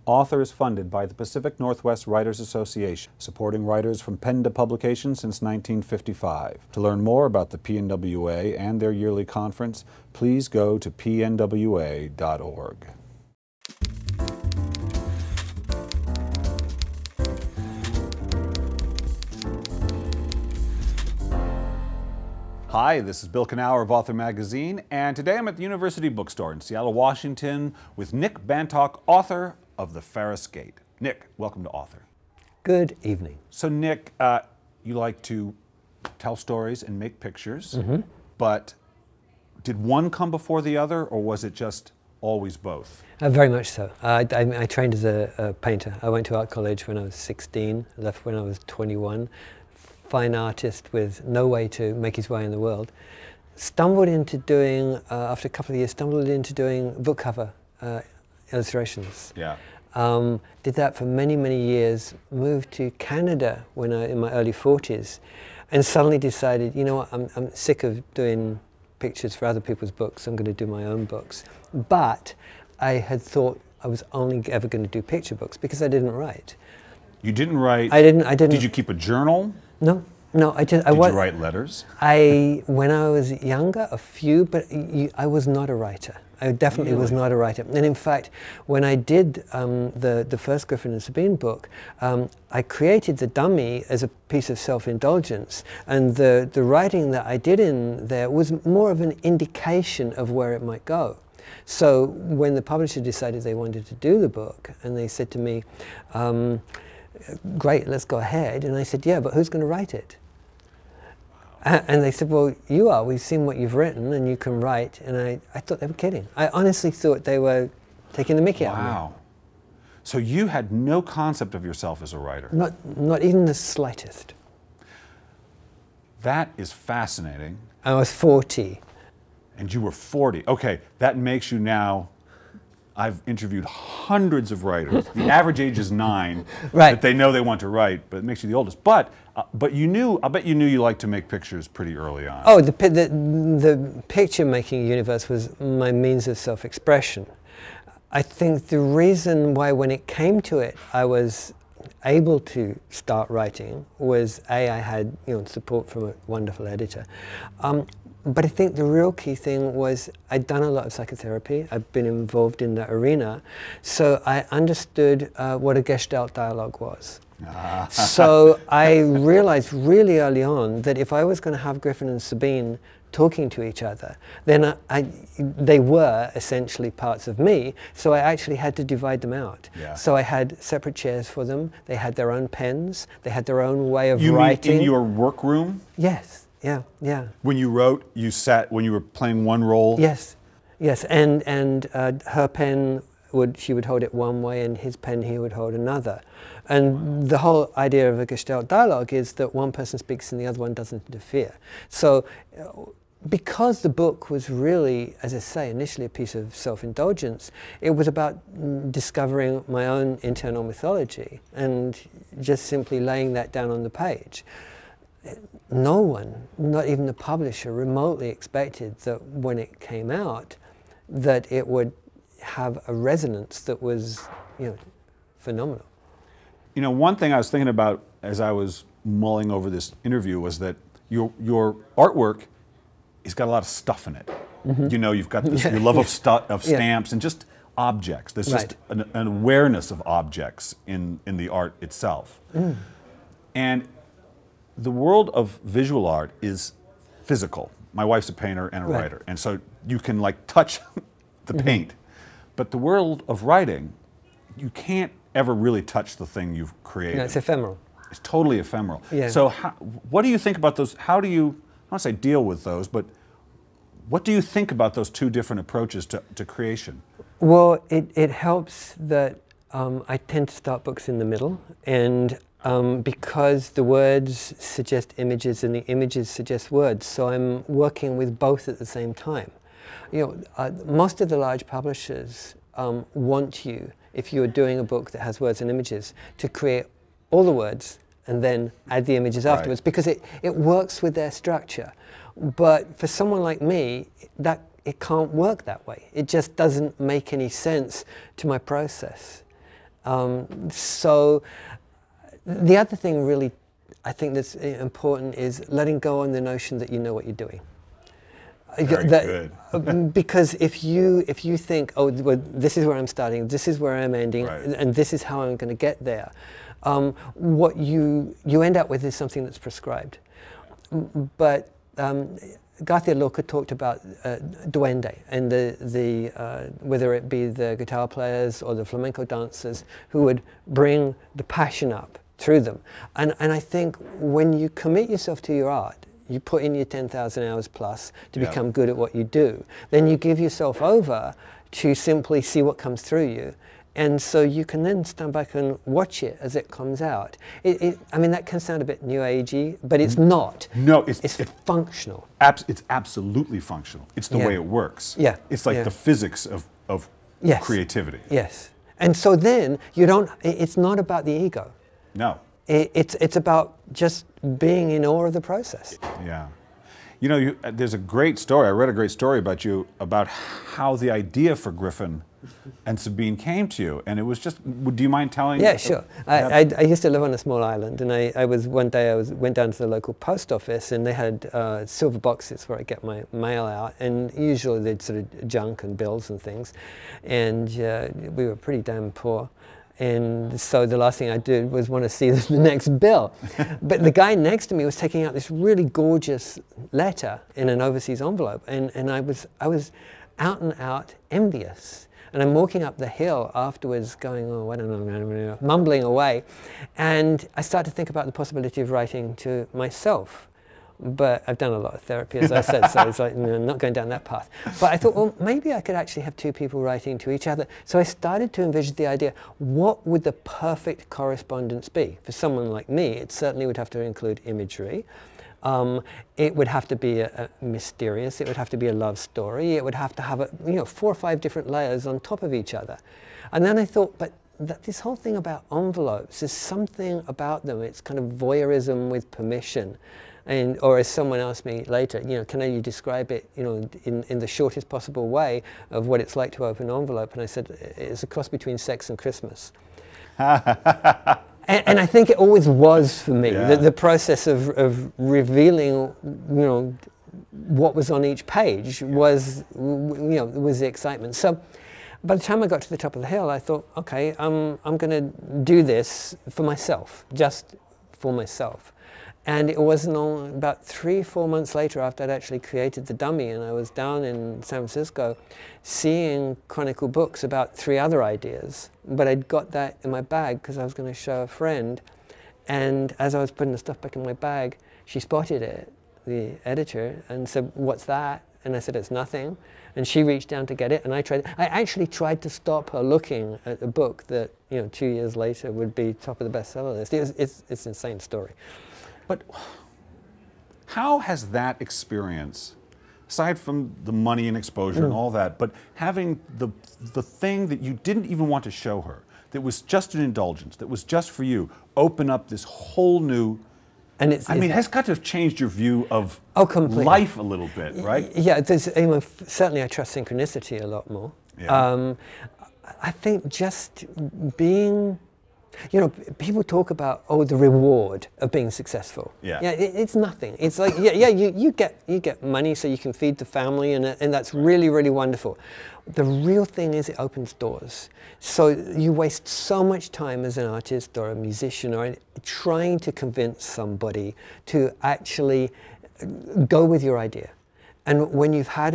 Author is funded by the Pacific Northwest Writers Association, supporting writers from pen to publication since 1955. To learn more about the PNWA and their yearly conference, please go to pnwa.org. Hi, this is Bill Kenower of Author Magazine, and today I'm at the University Bookstore in Seattle, Washington with Nick Bantock, author of The Ferris Gate. Nick, welcome to Author. Good evening. So Nick, you like to tell stories and make pictures, but did one come before the other, or was it just always both? Very much so. I trained as a painter. I went to art college when I was 16, left when I was 21. Fine artist with no way to make his way in the world. Stumbled into doing, after a couple of years, stumbled into doing book cover illustrations. Yeah. Did that for many, many years. Moved to Canada when in my early 40s, and suddenly decided, you know what, I'm sick of doing pictures for other people's books. I'm going to do my own books. But I had thought I was only ever going to do picture books because I didn't write. You didn't write? I didn't. Did you keep a journal? No. I just. Did you write letters? When I was younger, a few, but I was not a writer. I definitely was not a writer. And in fact, when I did the first Griffin and Sabine book, I created the dummy as a piece of self-indulgence, and the writing that I did in there was more of an indication of where it might go. So when the publisher decided they wanted to do the book, and they said to me, great, let's go ahead. And I said, yeah, but who's going to write it? And they said, well, you are. We've seen what you've written, and you can write. And I thought they were kidding. I honestly thought they were taking the mickey out of me. Wow. So you had no concept of yourself as a writer? Not even the slightest. That is fascinating. I was 40. And you were 40. Okay, that makes you now... I've interviewed hundreds of writers. The average age is 9. Right. But they know they want to write, but it makes you the oldest. But you knew, I bet you knew you liked to make pictures pretty early on. Oh, the picture-making universe was my means of self-expression. I think the reason why when it came to it, I was able to start writing was I had support from a wonderful editor. But I think the real key thing was I'd done a lot of psychotherapy. I've been involved in that arena. So I understood what a Gestalt dialogue was. So I realized really early on that if I was going to have Griffin and Sabine talking to each other, then they were essentially parts of me. So I actually had to divide them out. Yeah. So I had separate chairs for them. They had their own pens. They had their own way of writing. writing. You mean in your workroom? Yes. Yeah. When you wrote, you sat when you were playing one role? Yes, and her pen, she would hold it one way, and his pen he would hold another. And the whole idea of a Gestalt dialogue is that one person speaks and the other one doesn't interfere. So because the book was really, as I say, initially a piece of self-indulgence, it was about discovering my own internal mythology and just simply laying that down on the page. No one, not even the publisher, remotely expected that when it came out that it would have a resonance that was, phenomenal. One thing I was thinking about as I was mulling over this interview was that your artwork has got a lot of stuff in it. You've got this, your love of stamps and just objects. There's just an awareness of objects in the art itself. And the world of visual art is physical. My wife's a painter and a writer, and so you can touch the paint. But the world of writing, you can't ever really touch the thing you've created. No, it's ephemeral. It's totally ephemeral. Yeah. So what do you think about those? How do you, I don't want to say deal with those, but what do you think about those two different approaches to creation? Well, it helps that I tend to start books in the middle, and because the words suggest images and the images suggest words, so I'm working with both at the same time. Most of the large publishers want you, if you're doing a book that has words and images, to create all the words and then add the images afterwards, because it works with their structure. But for someone like me, it can't work that way. It just doesn't make any sense to my process. So the other thing really I think that's important is letting go on the notion that you know what you're doing. Very good. Because if you think, oh, well, this is where I'm starting, this is where I'm ending, Right. and this is how I'm going to get there, what you end up with is something that's prescribed. But García Lorca talked about duende, and whether it be the guitar players or the flamenco dancers who would bring the passion up through them. And I think when you commit yourself to your art, you put in your 10,000 hours plus to become good at what you do, then you give yourself over to simply see what comes through you. And so you can then stand back and watch it as it comes out. I mean, that can sound a bit new agey, but it's not. No, it's functional. It's absolutely functional. It's the way it works. Yeah. It's like the physics of creativity. Yes. And so then you don't, it's not about the ego. No. It's about just being in awe of the process. Yeah. You know, there's a great story. I read a great story about you, about how the idea for Griffin and Sabine came to you. And it was just, do you mind telling? Yeah, sure. I used to live on a small island, and one day I went down to the local post office, and they had silver boxes where I get my mail out, and usually they'd sort of junk and bills and things. And we were pretty damn poor. And so the last thing I did was want to see the next bill. But the guy next to me was taking out this really gorgeous letter in an overseas envelope. And I was out and out envious. And I'm walking up the hill afterwards going, oh, I don't know, mumbling away. And I start to think about the possibility of writing to myself. But I've done a lot of therapy, as I said, so it's like, no, I'm not going down that path. But I thought, well, maybe I could actually have two people writing to each other. So I started to envision the idea, what would the perfect correspondence be? For someone like me, it certainly would have to include imagery. It would have to be mysterious. It would have to be a love story. It would have to have 4 or 5 different layers on top of each other. And then I thought, but this whole thing about envelopes is something about them. It's kind of voyeurism with permission. Or as someone asked me later, can you describe it, in the shortest possible way of what it's like to open an envelope? And I said, it's a cross between sex and Christmas. and I think it always was for me. Yeah. The process of revealing, what was on each page was the excitement. So by the time I got to the top of the hill, I thought, okay, I'm going to do this for myself, just for myself. And it wasn't about 3 or 4 months later, after I'd actually created the dummy, and I was down in San Francisco seeing Chronicle books about 3 other ideas. But I'd got that in my bag because I was going to show a friend. And as I was putting the stuff back in my bag, she spotted it, the editor, and said, "What's that?" And I said, "It's nothing." And she reached down to get it, and I actually tried to stop her looking at a book that 2 years later would be top of the bestseller list. It's an insane story. But how has that experience, aside from the money and exposure and all that, but having the thing that you didn't even want to show her, that was just an indulgence, that was just for you, open up this whole new, and it has got to have changed your view of life a little bit, right? Yeah, certainly I trust synchronicity a lot more. Yeah. I think just being... people talk about, the reward of being successful. Yeah. Yeah, it's nothing. It's like, you get money so you can feed the family, and that's really, really wonderful. The real thing is it opens doors. So you waste so much time as an artist or a musician or trying to convince somebody to actually go with your idea. And when you've had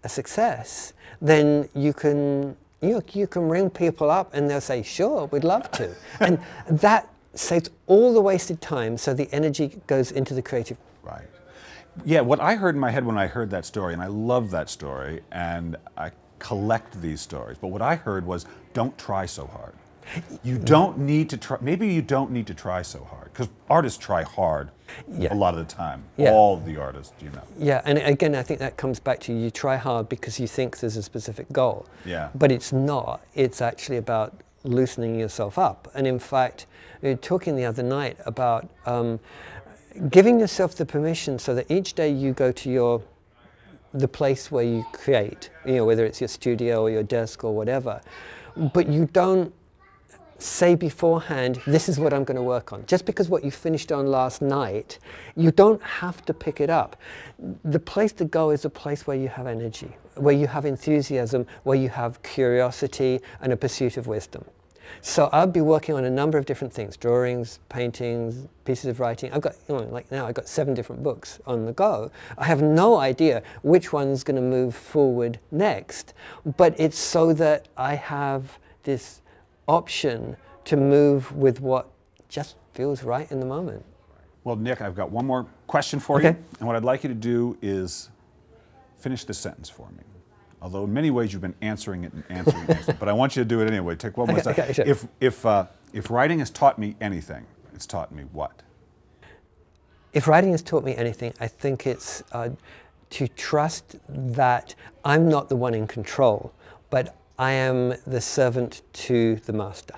a success, then you can ring people up and they'll say, sure, we'd love to. And that saves all the wasted time, so the energy goes into the creative. Right. Yeah, what I heard in my head when I heard that story, and I love that story, and I collect these stories, but what I heard was, don't try so hard. You don't need to try, maybe you don't need to try so hard, because artists try hard a lot of the time. Yeah. All the artists, Yeah, and again, I think that comes back to you try hard because you think there's a specific goal. Yeah. But it's not. It's actually about loosening yourself up. And in fact, we were talking the other night about giving yourself the permission so that each day you go to the place where you create, whether it's your studio or your desk or whatever, but you don't say beforehand, this is what I'm going to work on. Just because what you finished on last night, you don't have to pick it up. The place to go is a place where you have energy, where you have enthusiasm, where you have curiosity and a pursuit of wisdom. So I'll be working on a number of different things, drawings, paintings, pieces of writing. I've got, you know, like now I've got 7 different books on the go. I have no idea which one's going to move forward next, but it's so that I have this option to move with what just feels right in the moment. Well, Nick, I've got one more question for you. And what I'd like you to do is finish this sentence for me. Although in many ways you've been answering it and answering it, but I want you to do it anyway. Take one more time. Okay, sure. If writing has taught me anything, it's taught me what? If writing has taught me anything, I think it's to trust that I'm not the one in control, but I am the servant to the master.